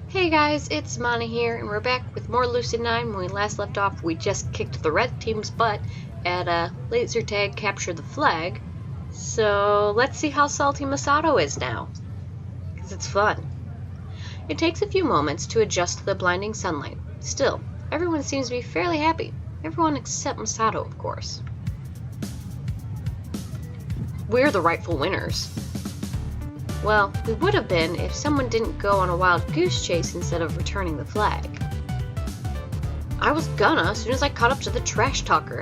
Hey guys, it's Mana here, and we're back with more Lucid9. When we last left off, we just kicked the red team's butt at laser tag capture the flag. So let's see how salty Masato is now, because it's fun. It takes a few moments to adjust to the blinding sunlight. Still, everyone seems to be fairly happy. Everyone except Masato, of course. We're the rightful winners. Well, we would have been if someone didn't go on a wild goose chase instead of returning the flag. I was gonna as soon as I caught up to the trash talker.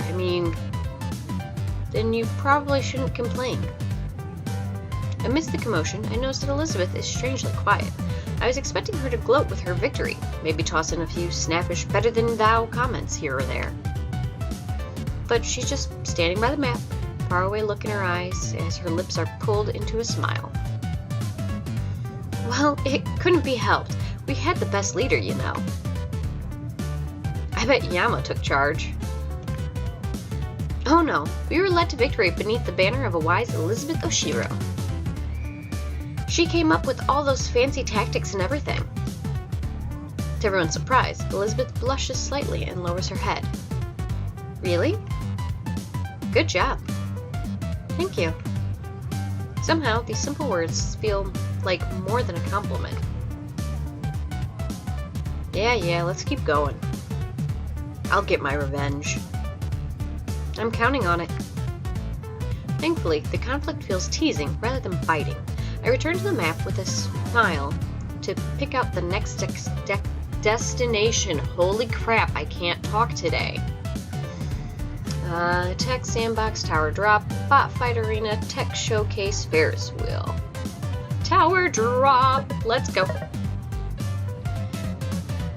Then you probably shouldn't complain. Amidst the commotion, I noticed that Elizabeth is strangely quiet. I was expecting her to gloat with her victory, maybe toss in a few snappish better-than-thou comments here or there. But she's just standing by the map, faraway look in her eyes as her lips are pulled into a smile. Well, it couldn't be helped. We had the best leader, you know. I bet Yama took charge. Oh no, we were led to victory beneath the banner of a wise Elizabeth Oshiro. She came up with all those fancy tactics and everything. To everyone's surprise, Elizabeth blushes slightly and lowers her head. Really? Good job. Thank you. Somehow, these simple words feel like more than a compliment. Yeah, let's keep going. I'll get my revenge. I'm counting on it. Thankfully, the conflict feels teasing rather than biting. I return to the map with a smile to pick out the next destination. Holy crap, I can't talk today. Tech sandbox, tower drop, bot fight arena, tech showcase, Ferris wheel. Tower drop! Let's go!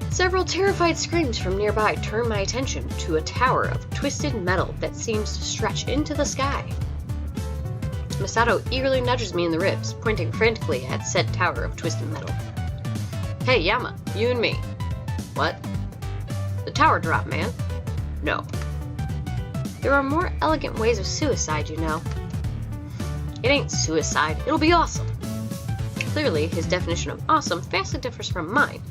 Several terrified screams from nearby turn my attention to a tower of twisted metal that seems to stretch into the sky. Masato eagerly nudges me in the ribs, pointing frantically at said tower of twisted metal. Hey Yama, you and me. What? The tower drop, man. No. There are more elegant ways of suicide, you know. It ain't suicide, it'll be awesome. Clearly, his definition of awesome vastly differs from mine,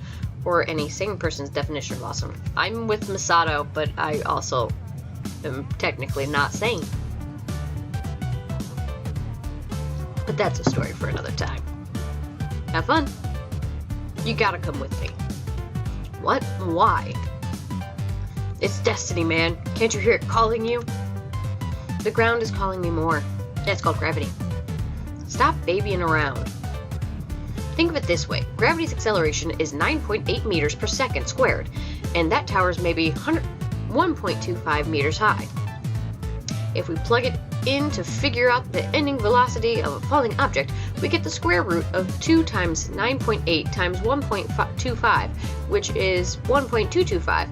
or any sane person's definition of awesome. I'm with Masato, but I also am technically not sane. But that's a story for another time. Have fun. You gotta come with me. What? Why? It's destiny, man. Can't you hear it calling you? The ground is calling me more. That's called gravity. Stop babying around. Think of it this way. Gravity's acceleration is 9.8 meters per second squared, and that tower's maybe 1.25 meters high. If we plug it in to figure out the ending velocity of a falling object, we get the square root of 2 times 9.8 times 1.25, which is 1.225,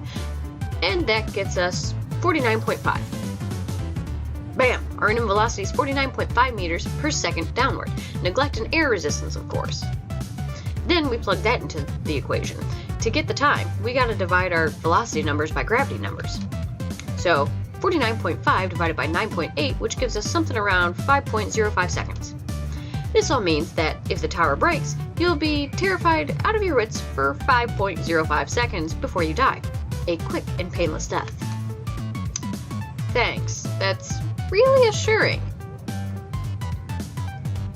and that gets us 49.5. Bam! Our ending velocity is 49.5 meters per second downward. Neglect and air resistance, of course. Then we plug that into the equation. To get the time, we gotta divide our velocity numbers by gravity numbers. So, 49.5 divided by 9.8, which gives us something around 5.05 seconds. This all means that if the tower breaks, you'll be terrified out of your wits for 5.05 seconds before you die. A quick and painless death. Thanks, that's really assuring.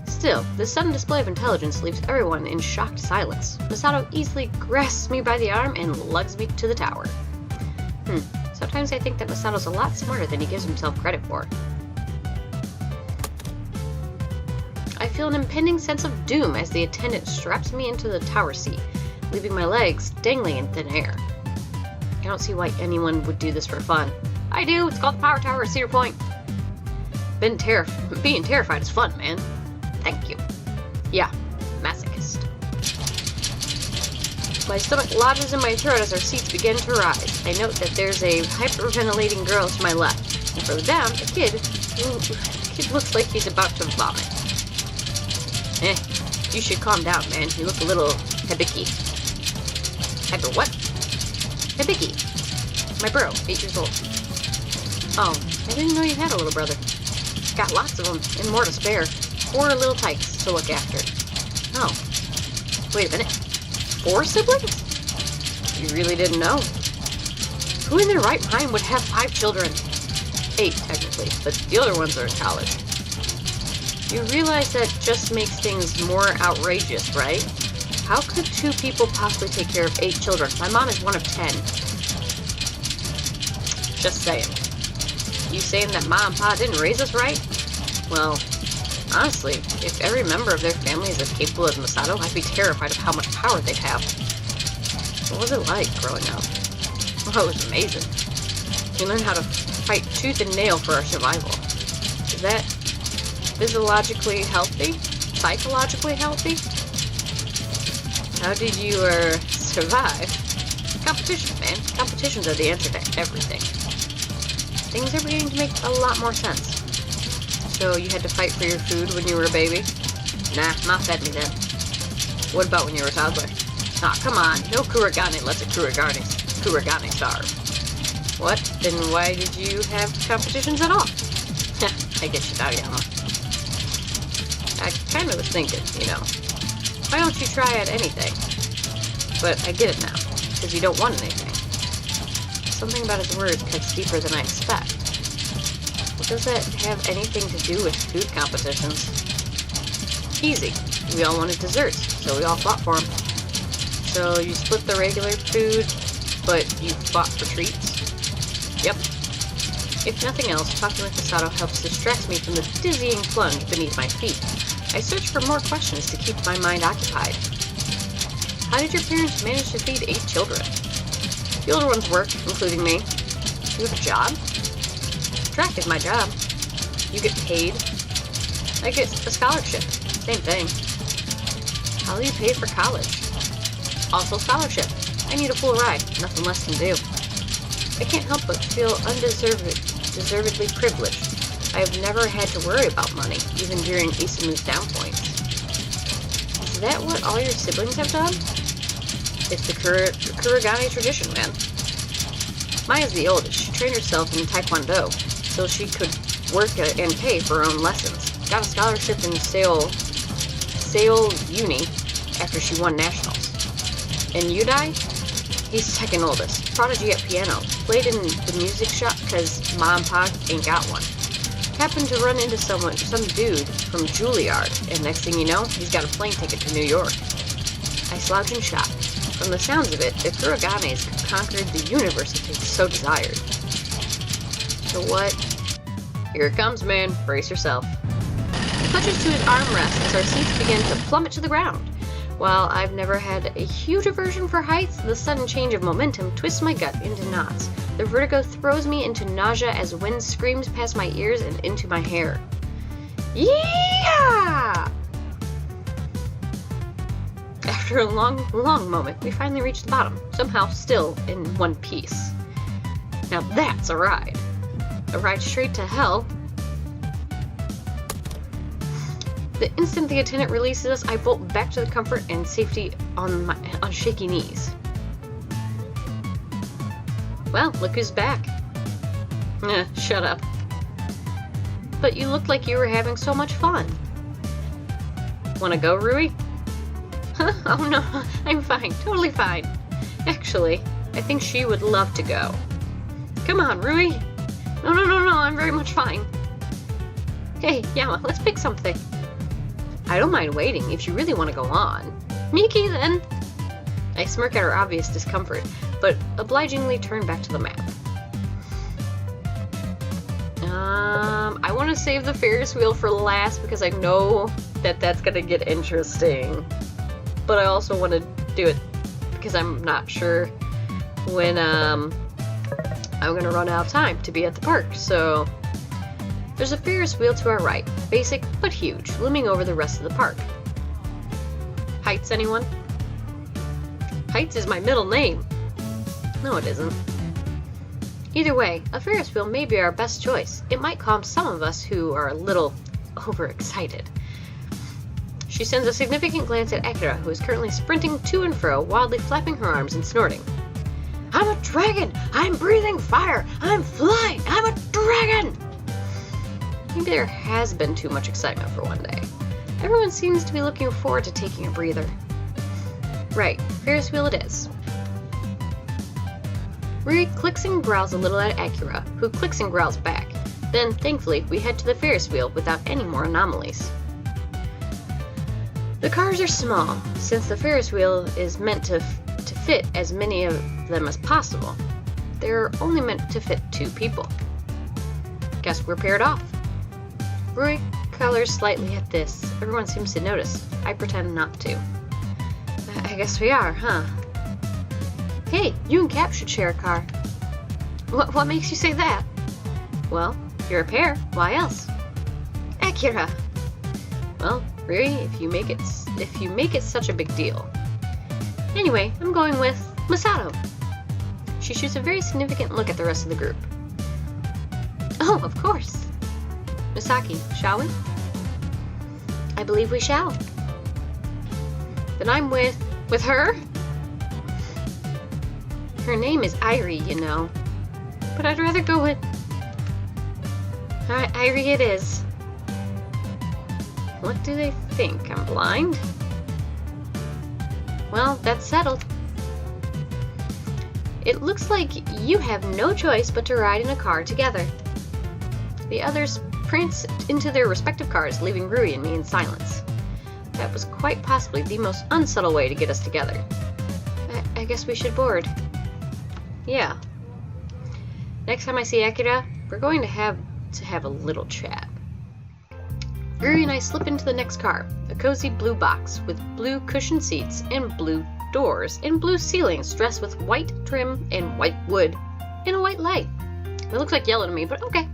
Still, the sudden display of intelligence leaves everyone in shocked silence. Masato easily grasps me by the arm and lugs me to the tower. Sometimes I think that Masato's a lot smarter than he gives himself credit for. I feel an impending sense of doom as the attendant straps me into the tower seat, leaving my legs dangling in thin air. I don't see why anyone would do this for fun. I do, it's called the Power Tower at Cedar Point. Being terrified is fun, man. Thank you. Yeah, masochist. My stomach lodges in my throat as our seats begin to rise. I note that there's a hyperventilating girl to my left. And further down, a kid. The kid looks like he's about to vomit. You should calm down, man. You look a little hibiki. Hyper what? Hibiki. My bro, 8 years old. Oh, I didn't know you had a little brother. Got lots of them, and more to spare. 4 little tykes to look after. Oh, wait a minute. 4 siblings? You really didn't know. Who in their right mind would have 5 children? 8, technically, but the other ones are in college. You realize that just makes things more outrageous, right? How could 2 people possibly take care of 8 children? My mom is one of 10. Just saying. You saying that Mom and Pa didn't raise us right? Well, honestly, if every member of their family is as capable as Masato, I'd be terrified of how much power they'd have. What was it like growing up? Well, it was amazing. We learned how to fight tooth and nail for our survival. Is that physiologically healthy? Psychologically healthy? How did you, survive? Competition, man. Competitions are the answer to everything. Things are beginning to make a lot more sense. So you had to fight for your food when you were a baby? Nah, Ma fed me then. What about when you were a toddler? Aw, come on. No Kurogane lets a Kurogane starve. What? Then why did you have competitions at all? I get you, Yama. I kind of was thinking, why don't you try at anything? But I get it now, because you don't want anything. Something about his words cuts deeper than I expect. What does that have anything to do with food competitions? Easy. We all wanted desserts, so we all fought for them. So you split the regular food, but you fought for treats? Yep. If nothing else, talking with Masato helps distract me from the dizzying plunge beneath my feet. I search for more questions to keep my mind occupied. How did your parents manage to feed 8 children? The older ones work, including me. You have a job? Track is my job. You get paid. I get a scholarship. Same thing. How do you pay for college? Also scholarship. I need a full ride. Nothing less can do. I can't help but feel deservedly privileged. I have never had to worry about money, even during Isamu's down points. Is that what all your siblings have done? It's the Kurogane tradition, man. Maya's the oldest. She trained herself in Taekwondo, so she could work and pay for her own lessons. Got a scholarship in Seoul Uni after she won nationals. And Yudai? He's second oldest. Prodigy at piano. Played in the music shop because Ma and Pa ain't got one. Happened to run into some dude from Juilliard, and next thing you know, he's got a plane ticket to New York. I slouch and shop. From the sounds of it, the Kuroganes conquered the universe if they so desired. So what? Here it comes, man. Brace yourself. He clutches to his armrest as our seats begin to plummet to the ground. While I've never had a huge aversion for heights, the sudden change of momentum twists my gut into knots. The vertigo throws me into nausea as wind screams past my ears and into my hair. Yeah! After a long, long moment, we finally reach the bottom, somehow still in one piece. Now that's a ride. A ride straight to hell. The instant the attendant releases us, I bolt back to the comfort and safety on shaky knees. Well, look who's back. Shut up. But you looked like you were having so much fun. Wanna go, Rui? Oh no, I'm fine, totally fine. Actually, I think she would love to go. Come on, Rui. No, I'm very much fine. Hey, Yama, let's pick something. I don't mind waiting if you really want to go on. Miki, then. I smirk at her obvious discomfort, but obligingly turn back to the map. I want to save the Ferris wheel for last because I know that that's going to get interesting. But I also want to do it because I'm not sure when I'm going to run out of time to be at the park. So there's a Ferris wheel to our right, basic but huge, looming over the rest of the park. Heights, anyone? Heights is my middle name. No, it isn't. Either way, a Ferris wheel may be our best choice. It might calm some of us who are a little overexcited. She sends a significant glance at Akira, who is currently sprinting to and fro, wildly flapping her arms and snorting. I'm a dragon! I'm breathing fire! I'm flying! I'm a dragon! Maybe there has been too much excitement for one day. Everyone seems to be looking forward to taking a breather. Right, Ferris wheel it is. Rui clicks and growls a little at Acura, who clicks and growls back. Then, thankfully, we head to the Ferris wheel without any more anomalies. The cars are small, since the Ferris wheel is meant to fit as many of them as possible. They're only meant to fit 2 people. Guess we're paired off. Rui colors slightly at this. Everyone seems to notice. I pretend not to. I guess we are, huh? Hey, you and Cap should share a car. What makes you say that? Well, you're a pair. Why else? Acura. Well, Rui, if you make it such a big deal. Anyway, I'm going with Masato. She shoots a very significant look at the rest of the group. Oh, of course. Misaki, shall we? I believe we shall. Then I'm with her? Her name is Irie, you know. But I'd rather go with... Alright, Irie it is. What do they think? I'm blind? Well, that's settled. It looks like you have no choice but to ride in a car together. The others pranced into their respective cars, leaving Rui and me in silence. That was quite possibly the most unsubtle way to get us together. I guess we should board. Yeah. Next time I see Akira, we're going to have a little chat. Rui and I slip into the next car, a cozy blue box with blue cushioned seats and blue doors and blue ceilings dressed with white trim and white wood and a white light. It looks like yellow to me, but okay.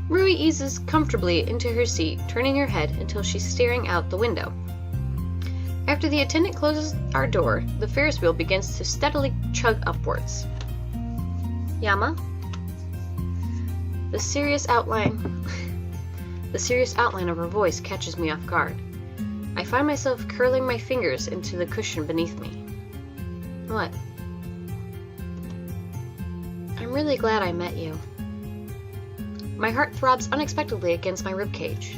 Rui eases comfortably into her seat, turning her head until she's staring out the window. After the attendant closes our door, the Ferris wheel begins to steadily chug upwards. Yama? The serious outline of her voice catches me off guard. I find myself curling my fingers into the cushion beneath me. What? I'm really glad I met you. My heart throbs unexpectedly against my ribcage.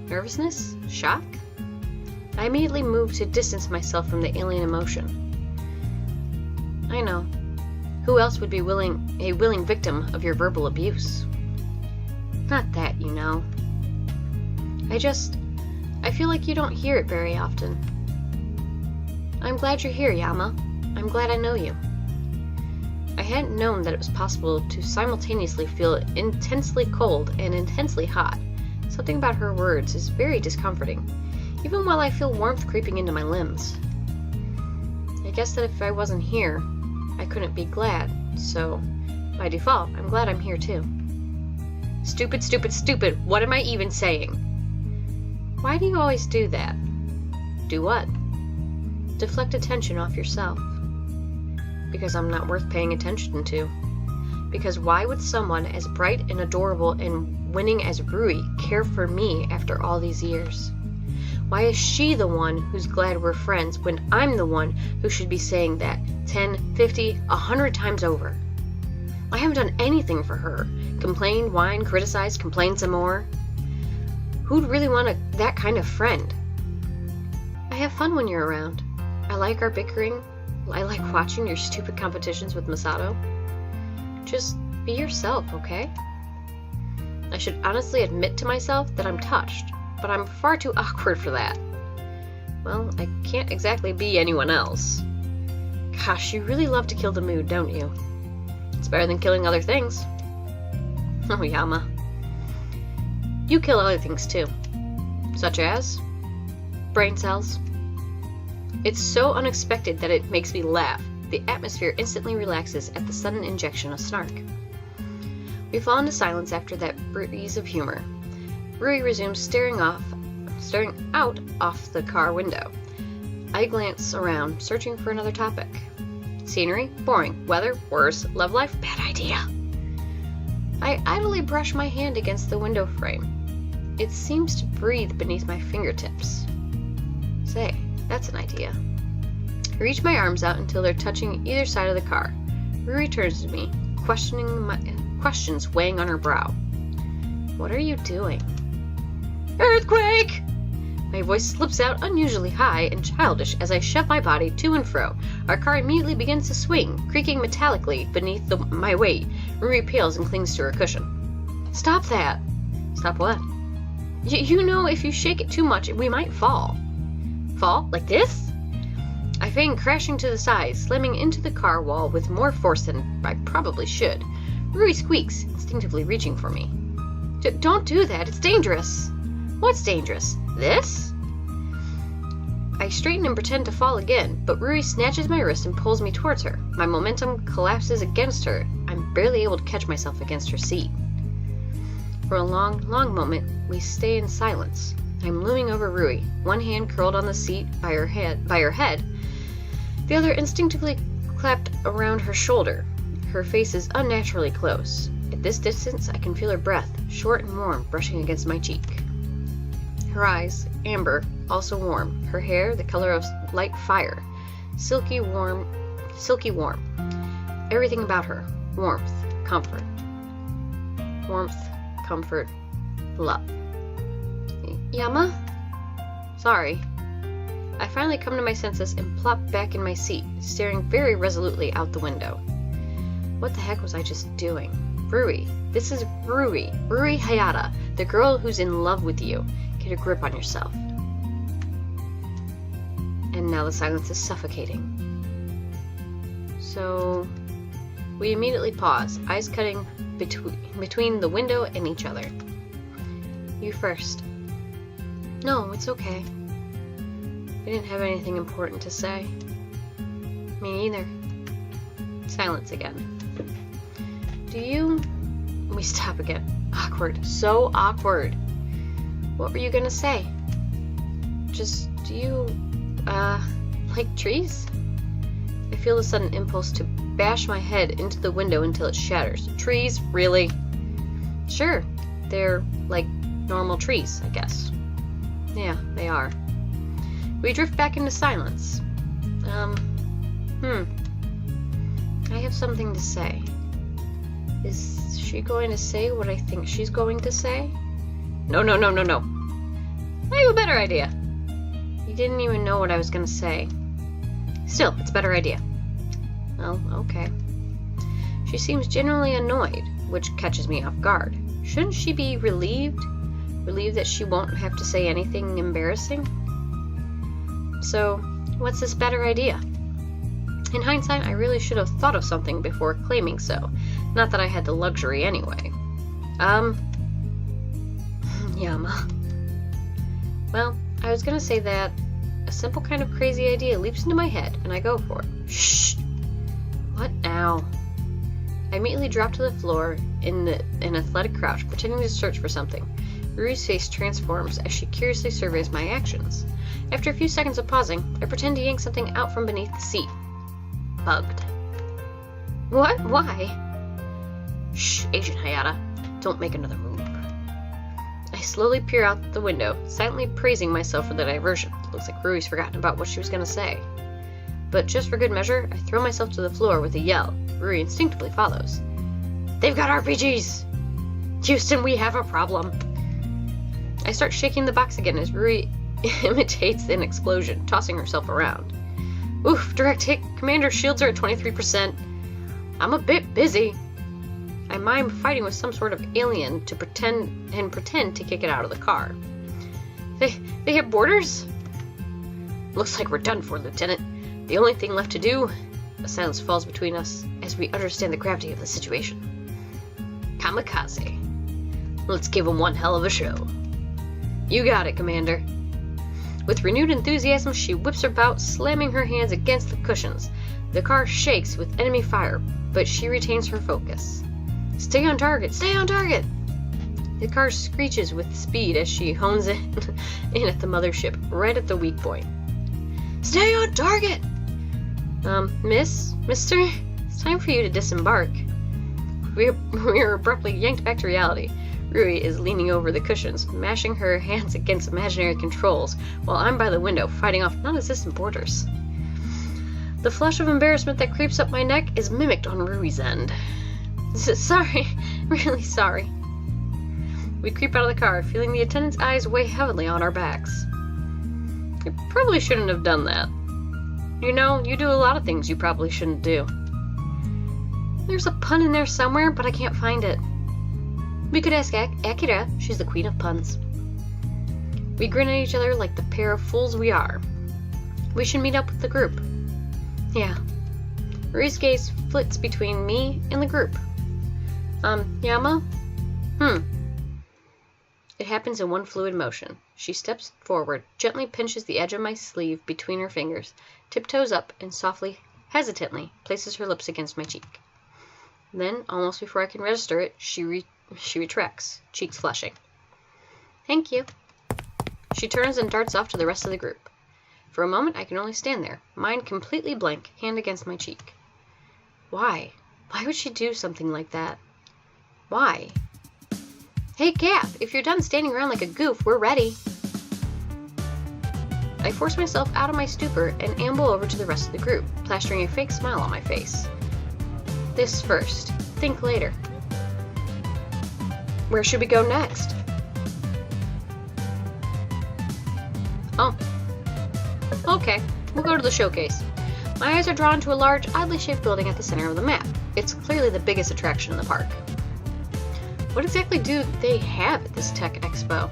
Nervousness? Shock? I immediately move to distance myself from the alien emotion. I know. Who else would be a willing victim of your verbal abuse? Not that, you know. I feel like you don't hear it very often. I'm glad you're here, Yama. I'm glad I know you. I hadn't known that it was possible to simultaneously feel intensely cold and intensely hot. Something about her words is very discomforting, even while I feel warmth creeping into my limbs. I guess that if I wasn't here, I couldn't be glad, so by default, I'm glad I'm here too. Stupid, stupid, stupid, what am I even saying? Why do you always do that? Do what? Deflect attention off yourself. Because I'm not worth paying attention to. Because why would someone as bright and adorable and winning as Rui care for me after all these years? Why is she the one who's glad we're friends when I'm the one who should be saying that 10, 50, 100 times over? I haven't done anything for her. Complain, whine, criticize, complain some more. Who'd really want that kind of friend? I have fun when you're around. I like our bickering. I like watching your stupid competitions with Masato. Just be yourself, okay? I should honestly admit to myself that I'm touched, but I'm far too awkward for that. Well, I can't exactly be anyone else. Gosh, you really love to kill the mood, don't you? It's better than killing other things. Oh, Yama. You kill other things too. Such as? Brain cells. It's so unexpected that it makes me laugh. The atmosphere instantly relaxes at the sudden injection of snark. We fall into silence after that breeze of humor. Rui resumes staring out off the car window. I glance around, searching for another topic. Scenery? Boring. Weather? Worse. Love life? Bad idea. I idly brush my hand against the window frame. It seems to breathe beneath my fingertips. Say, that's an idea. I reach my arms out until they're touching either side of the car. Rui turns to me, questions weighing on her brow. What are you doing? Earthquake! My voice slips out unusually high and childish as I shove my body to and fro. Our car immediately begins to swing, creaking metallically beneath my weight. Rui pales and clings to her cushion. Stop that! Stop what? You know, if you shake it too much, we might fall. Fall? Like this? I feign crashing to the side, slamming into the car wall with more force than I probably should. Rui squeaks, instinctively reaching for me. Don't do that, it's dangerous. What's dangerous? This? I straighten and pretend to fall again, but Rui snatches my wrist and pulls me towards her. My momentum collapses against her. I'm barely able to catch myself against her seat. For a long, long moment, we stay in silence. I'm looming over Rui, one hand curled on the seat by her head, the other instinctively clapped around her shoulder. Her face is unnaturally close. At this distance, I can feel her breath, short and warm, brushing against my cheek. Her eyes, amber, also warm. Her hair, the color of light fire, silky warm. Everything about her, warmth, comfort. Warmth, comfort, love. Yama? Sorry. I finally come to my senses and plop back in my seat, staring very resolutely out the window. What the heck was I just doing? Rui. This is Rui. Rui Hayata, the girl who's in love with you. Get a grip on yourself. And now the silence is suffocating. So, we immediately pause, eyes cutting between the window and each other. You first. No, it's okay. I didn't have anything important to say. Me neither. Silence again. We stop again. Awkward. So awkward. What were you gonna say? Do you, like trees? I feel a sudden impulse to bash my head into the window until it shatters. Trees? Really? Sure. They're like normal trees, I guess. Yeah, they are. We drift back into silence. I have something to say. Is she going to say what I think she's going to say? No. I have a better idea. You didn't even know what I was going to say. Still, it's a better idea. Oh, okay. She seems genuinely annoyed, which catches me off guard. Shouldn't she be relieved? Relieved that she won't have to say anything embarrassing? So, what's this better idea? In hindsight, I really should have thought of something before claiming so. Not that I had the luxury anyway. Yama. Well, I was gonna say that a simple kind of crazy idea leaps into my head, and I go for it. Shh! What now? I immediately drop to the floor in an athletic crouch, pretending to search for something. Rui's face transforms as she curiously surveys my actions. After a few seconds of pausing, I pretend to yank something out from beneath the seat. Bugged. What? Why? Shh, Agent Hayata. Don't make another move. I slowly peer out the window, silently praising myself for the diversion. Looks like Rui's forgotten about what she was going to say. But just for good measure, I throw myself to the floor with a yell. Rui instinctively follows. They've got RPGs! Houston, we have a problem. I start shaking the box again as Rui imitates an explosion, tossing herself around. Oof, direct hit. Commander shields are at 23%. I'm a bit busy. I mime fighting with some sort of alien to pretend to kick it out of the car. They have borders? Looks like we're done for, Lieutenant. The only thing left to do... A silence falls between us as we understand the gravity of the situation. Kamikaze. Let's give him one hell of a show. You got it, Commander. With renewed enthusiasm, she whips about, slamming her hands against the cushions. The car shakes with enemy fire, but she retains her focus. Stay on target! Stay on target! The car screeches with speed as she hones in at the mothership, right at the weak point. Stay on target! Mister? It's time for you to disembark. We are abruptly yanked back to reality. Rui is leaning over the cushions, mashing her hands against imaginary controls, while I'm by the window, fighting off non-existent boarders. The flush of embarrassment that creeps up my neck is mimicked on Rui's end. Sorry, really sorry. We creep out of the car, feeling the attendant's eyes weigh heavily on our backs. I probably shouldn't have done that. You know, you do a lot of things you probably shouldn't do. There's a pun in there somewhere, but I can't find it. We could ask Akira. She's the queen of puns. We grin at each other like the pair of fools we are. We should meet up with the group. Yeah. Ryu's gaze flits between me and the group. Yama? It happens in one fluid motion. She steps forward, gently pinches the edge of my sleeve between her fingers, tiptoes up, and softly, hesitantly, places her lips against my cheek. Then, almost before I can register it, she retracts, cheeks flushing. Thank you. She turns and darts off to the rest of the group. For a moment, I can only stand there, mind completely blank, hand against my cheek. Why? Why would she do something like that? Why? Hey, Gap, if you're done standing around like a goof, we're ready. I force myself out of my stupor and amble over to the rest of the group, plastering a fake smile on my face. This first. Think later. Where should we go next? Oh. Okay, we'll go to the showcase. My eyes are drawn to a large, oddly shaped building at the center of the map. It's clearly the biggest attraction in the park. What exactly do they have at this tech expo?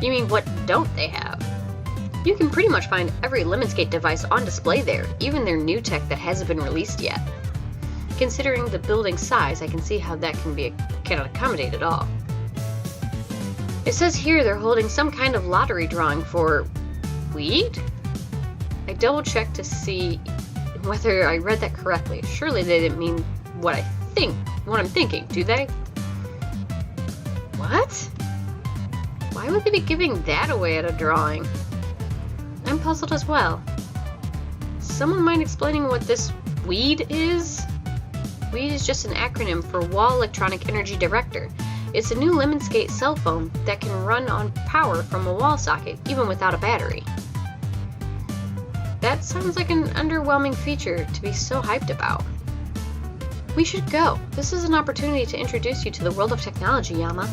You mean, what don't they have? You can pretty much find every Lemonscape device on display there, even their new tech that hasn't been released yet. Considering the building's size, I can see how that cannot accommodate it all. It says here they're holding some kind of lottery drawing for weed? I double-checked to see whether I read that correctly. Surely they didn't mean what I'm thinking, do they? What? Why would they be giving that away at a drawing? I'm puzzled as well. Someone mind explaining what this WEED is? WEED is just an acronym for Wall Electronic Energy Director. It's a new Lemonscape cell phone that can run on power from a wall socket, even without a battery. That sounds like an underwhelming feature to be so hyped about. We should go. This is an opportunity to introduce you to the world of technology, Yama.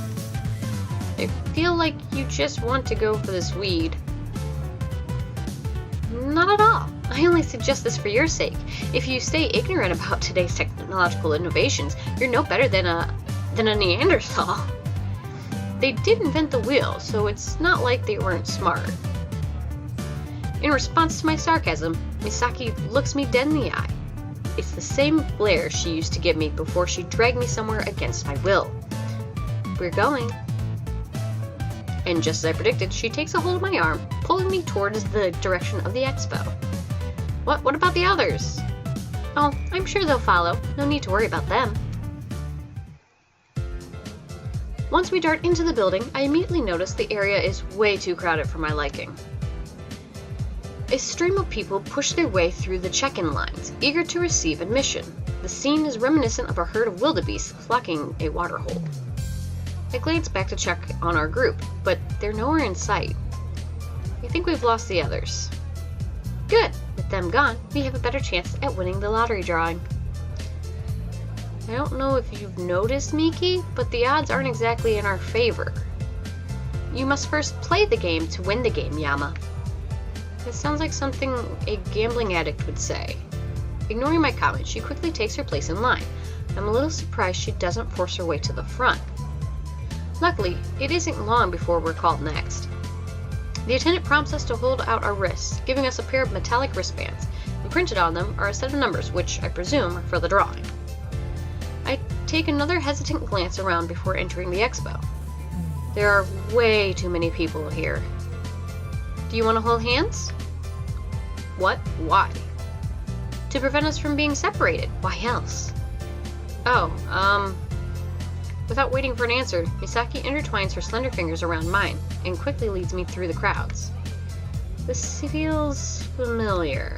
I feel like you just want to go for this weed. Not at all. I only suggest this for your sake. If you stay ignorant about today's technological innovations, you're no better than a Neanderthal. They did invent the wheel, so it's not like they weren't smart. In response to my sarcasm, Misaki looks me dead in the eye. It's the same glare she used to give me before she dragged me somewhere against my will. We're going. And just as I predicted, she takes a hold of my arm, pulling me towards the direction of the expo. What about the others? Oh, I'm sure they'll follow. No need to worry about them. Once we dart into the building, I immediately notice the area is way too crowded for my liking. A stream of people push their way through the check-in lines, eager to receive admission. The scene is reminiscent of a herd of wildebeests flocking a waterhole. I glance back to check on our group, but they're nowhere in sight. I think we've lost the others. Good! With them gone, we have a better chance at winning the lottery drawing. I don't know if you've noticed, Miki, but the odds aren't exactly in our favor. You must first play the game to win the game, Yama. It sounds like something a gambling addict would say. Ignoring my comment, she quickly takes her place in line. I'm a little surprised she doesn't force her way to the front. Luckily, it isn't long before we're called next. The attendant prompts us to hold out our wrists, giving us a pair of metallic wristbands, and printed on them are a set of numbers, which I presume are for the drawing. I take another hesitant glance around before entering the expo. There are way too many people here. Do you want to hold hands? What? Why? To prevent us from being separated. Why else? Without waiting for an answer, Misaki intertwines her slender fingers around mine and quickly leads me through the crowds. This feels familiar.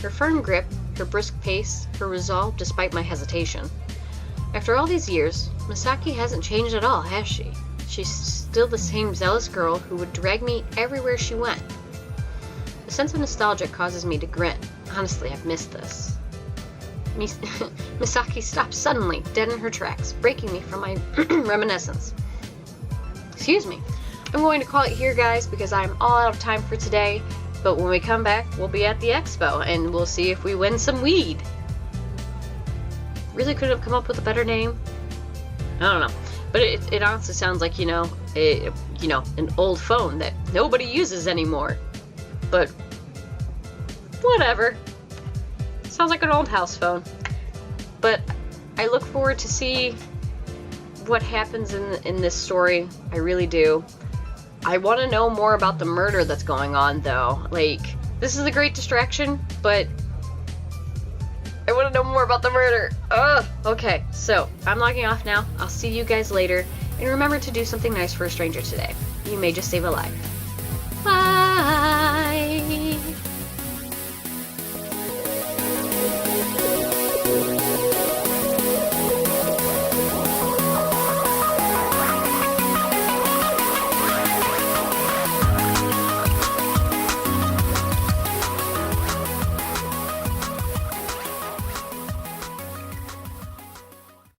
Her firm grip, her brisk pace, her resolve despite my hesitation. After all these years, Misaki hasn't changed at all, has she? She's still the same zealous girl who would drag me everywhere she went. A sense of nostalgia causes me to grin. Honestly, I've missed this. Misaki stops suddenly, dead in her tracks, breaking me from my reminiscence. Excuse me. I'm going to call it here, guys, because I'm all out of time for today. But when we come back, we'll be at the expo, and we'll see if we win some weed. Really couldn't have come up with a better name. I don't know. But it honestly sounds like, an old phone that nobody uses anymore. But whatever. Sounds like an old house phone. But I look forward to see what happens in this story. I really do. I want to know more about the murder that's going on, though. Like, this is a great distraction, but I want to know more about the murder. Ugh. Okay, so I'm logging off now. I'll see you guys later. And remember to do something nice for a stranger today. You may just save a life.